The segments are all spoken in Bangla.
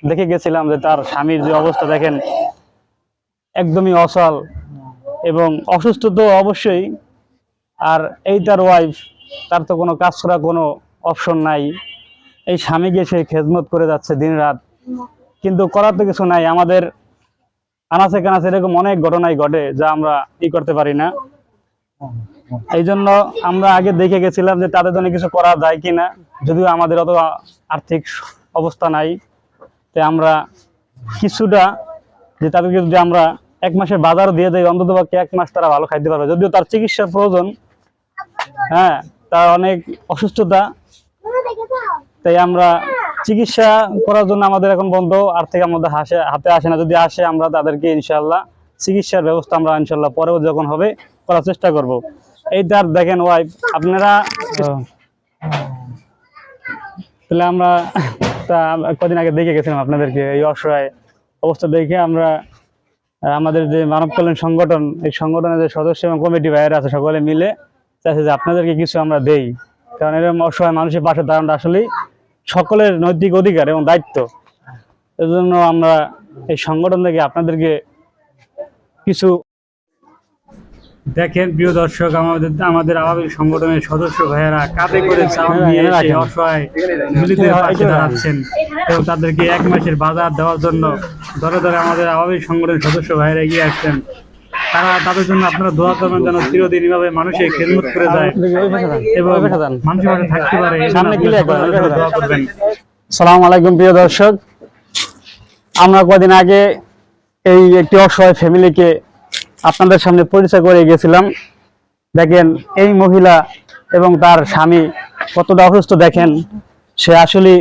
দেখে গেছিলাম যে তার স্বামীর যে অবস্থা দেখেন, একদমই অচল এবং অসুস্থ তো অবশ্যই। আর এই তার ওয়াইফ, তার তো কোনো কাজ করার কোনো অপশন নাই। এই স্বামীকে সে খেদমত করে যাচ্ছে দিন রাত, কিন্তু করার তো কিছু নাই। আমাদের আনাচে কানাচে এরকম অনেক ঘটনাই ঘটে যা আমরা করতে পারি না। এই জন্য আমরা আগে দেখে গেছিলাম যে তাদের জন্য কিছু করা যায় কিনা, যদিও আমাদের অত আর্থিক অবস্থা নাই। তাই আমরা কিছুটা, যে তাদেরকে যদি আমরা 1 মাসের বাজার দিয়ে দেয়, অন্তত পক্ষে 1 মাস তারা ভালো খাইতে পারবে। যদিও তার চিকিৎসার প্রয়োজন, হ্যাঁ, তার অনেক অসুস্থতা। তাই আমরা চিকিৎসা করার জন্য আমাদের এখন বন্ধ, আর্থিক আমাদের হাতে আসে না। যদি আসে আমরা তাদেরকে ইনশাল্লাহ চিকিৎসার ব্যবস্থা আমরা ইনশাল্লাহ পরেও যখন হবে করার চেষ্টা করব। এই তার দেখেন ওয়াইফ, আপনারা তাহলে আমরা কদিন আগে দেখে গেছিলাম আপনাদেরকে এই অসহায় অবস্থা দেখে। আমরা আমাদের যে মানব কল্যাণ সংগঠন, এই সংগঠনের যে সদস্য এবং কমিটি ভাইয়েরা আছে, সকলে মিলে চাইছে যে আপনাদেরকে কিছু আমরা দেই। কারণ এরকম অসহায় মানুষের পাশে দাঁড়ানোটা আসলে সকলের নৈতিক অধিকার এবং দায়িত্ব। এজন্য আমরা এই সংগঠন থেকে আপনাদেরকে কিছু দেখেন। প্রিয় দর্শক, আমাদের আবাবিল সংগঠনের সদস্য ভাইয়েরা কাঁধে করে চাউল নিয়ে এসে অসহায় মিলিতের পাশে দাঁড়াচ্ছেন এবং তাদেরকে 1 মাসের বাজার দেওয়ার জন্য ধরে ধরে আমাদের আবাবিল সংগঠনের সদস্য ভাইয়েরা এগিয়ে আসছেন। তাদের জন্য আপনারা দোয়া করবেন যেন চিরদিন এভাবে মানুষের খেদমত করে যায় এবং মানুষের পাশে থাকতে পারে। দোয়া করবেন। আসসালামু আলাইকুম প্রিয় দর্শক, আমরা কদিন আগে এই একটি অসহায় ফ্যামিলিকে আপনাদের সামনে পরিচয় করে গেছিলাম। দেখেন এই মহিলা এবং তার স্বামী কতটা অসুস্থ দেখেন। সে আসলে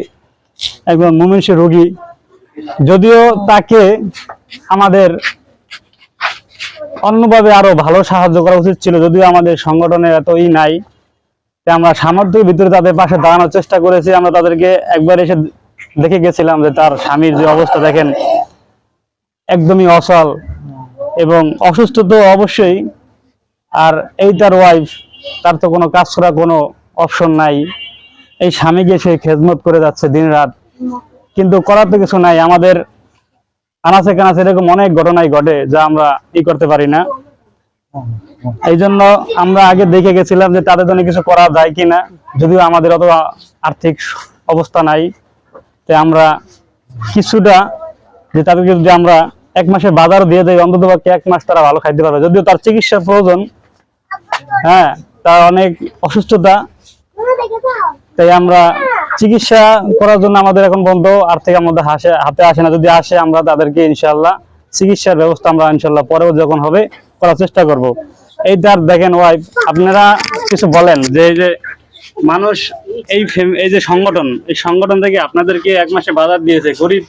একজন মুমূর্ষু রোগী। যদিও তাকে আমাদের অন্যভাবে আরো ভালো সাহায্য করা উচিত ছিল, যদিও আমাদের সংগঠনের এত নাই। আমরা সামর্থ্যের ভিতরে তাদের পাশে দাঁড়ানোর চেষ্টা করেছি। আমরা তাদেরকে একবার এসে দেখে গেছিলাম যে তার স্বামীর যে অবস্থা দেখেন, একদমই অচল এবং অসুস্থ তো অবশ্যই। আর এই তার ওয়াইফ, তার তো কোনো কাজ করার কোনো অপশন নাই। এই স্বামীকে সে খেদমত করে যাচ্ছে দিন রাত, কিন্তু করার তো কিছু নাই। আমাদের আনাচে কানাচে এরকম অনেক ঘটনাই ঘটে যা আমরা করতে পারি না। এই জন্য আমরা আগে দেখে গেছিলাম যে তাদের জন্য কিছু করা যায় কিনা, যদিও আমাদের অত আর্থিক অবস্থা নাই। তাই আমরা কিছুটা, যে তাদেরকে যদি আমরা 1 মাসের বাজার দিয়ে দেয়, অন্তত পক্ষে 1 মাস তারা ভালো খাইতে পারবে। যদিও তার চিকিৎসার প্রয়োজন, হ্যাঁ, তার অনেক অসুস্থতা। তাই আমরা চিকিৎসা করার জন্য আমাদের এখন বন্ধ, আর্থিক আমাদের হাতে আসে না। যদি আসে আমরা তাদেরকে ইনশাল্লাহ চিকিৎসার ব্যবস্থা আমরা ইনশাল্লাহ পরেও যখন হবে করার চেষ্টা করব। এই তার দেখেন ওয়াইফ, আপনারা কিছু বলেন যে এই যে মানুষ, এই যে সংগঠন, এই সংগঠন থেকে আপনাদেরকে 1 মাসে বাজার দিয়েছে, গরিব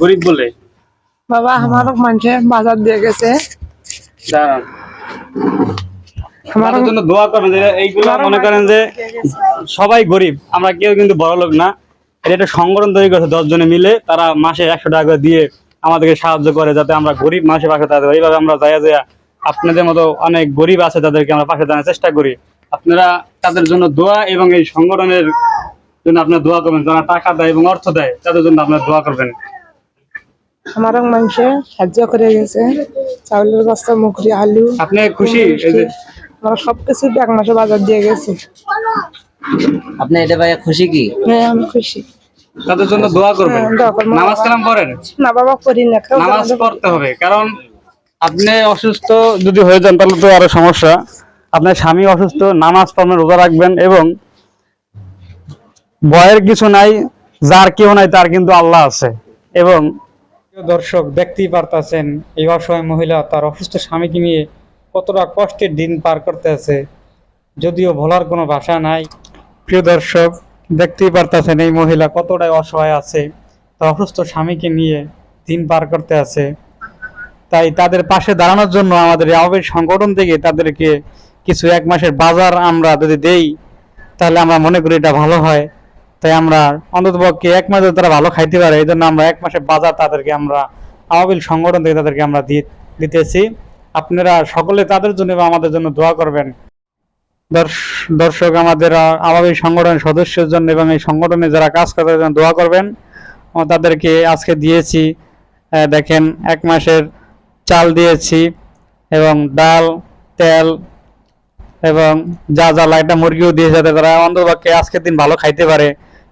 গরিব বলে। বাবা আমারও মানুষে বাজার দিয়ে গেছে। আমাদের জন্য দোয়া করবেন। এইগুলো মনে করেন যে সবাই গরিব, আমরা কেউ কিন্তু বড় লোক না। এটা একটা সংগঠন তৈরি করেছে 10 জনে মিলে, তারা মাসে 100 টাকা করে দিয়ে আমাদেরকে সাহায্য করে, যাতে আমরা গরিব মানুষের পাশে দাঁড়াতে পারি। এইভাবে আমরা যায় আপনাদের মতো অনেক গরিব আছে তাদেরকে আমরা পাশে দাঁড়ানোর চেষ্টা করি। আপনারা তাদের জন্য দোয়া এবং এই সংগঠনের জন্য আপনারা দোয়া করবেন। যারা টাকা দেয় এবং অর্থ দেয় তাদের জন্য আপনারা দোয়া করবেন। আমারও মানুষে সাহায্য করে গেছে, চাউলের বস্তা, মুখরি, আলু। আপনি খুশি? আমরা সবকিছু 1 মাসে বাজার দিয়ে গেছি। আপনি এটা ভাইয়া খুশি কি? হ্যাঁ, আমি খুশি। তাদের জন্য দোয়া করবেন। নামাজ কালাম পড়েন? না বাবা, করি না। নামাজ পড়তে হবে, কারণ আপনি অসুস্থ যদি হয়ে যান তাহলে তো আরো সমস্যা। আপনার স্বামী অসুস্থ, নামাজ পড়বেন, রোজা রাখবেন। এবং ভয়ের কিছু নাই, যার কেউ নাই তার কিন্তু আল্লাহ আছে। এবং দর্শক দেখতেই পারতেছেন এই অসহায় মহিলা তার অসুস্থ স্বামীকে নিয়ে কতটা কষ্টের দিন পার করতে আছে, যদিও বলার কোনো ভাষা নাই। প্রিয় দর্শক, দেখতেই পারতেছেন এই মহিলা কতটাই অসহায় আছে, তার অসুস্থ স্বামীকে নিয়ে দিন পার করতে আছে। তাই তাদের পাশে দাঁড়ানোর জন্য আমাদের আবাবিল সংগঠন থেকে তাদেরকে কিছু 1 মাসের বাজার আমরা যদি দেই, তাহলে আমরা মনে করি এটা ভালো হয়। তাই আমরা অন্ততপক্ষে 1 মাসে তারা ভালো খাইতে পারে, এই জন্য আমরা 1 মাসের বাজার তাদেরকে আমরা আবাবিল সংগঠন থেকে তাদেরকে আমরা দিতেছি। আপনারা সকলে তাদের জন্য এবং আমাদের জন্য দোয়া করবেন। দর্শক, আমাদের আবাবিল সংগঠনের সদস্যের জন্য এবং এই সংগঠনে যারা কাজ করে তাদের জন্য দোয়া করবেন। তাদেরকে আজকে দিয়েছি। দেখেন 1 মাসের চাল দিয়েছি এবং ডাল, তেল এবং যা যা একটা মুরগিও দিয়েছে, যাতে তারা অন্ততপক্ষে আজকের দিন ভালো খাইতে পারে।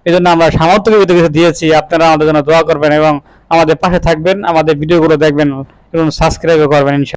এই জন্য আমরা সামর্থ্যের ভিতরে কিছু দিয়েছি। আপনারা আমাদের জন্য দোয়া করবেন এবং আমাদের পাশে থাকবেন, আমাদের ভিডিওগুলো দেখবেন এবং সাবস্ক্রাইবও করবেন ইনশাআল্লাহ।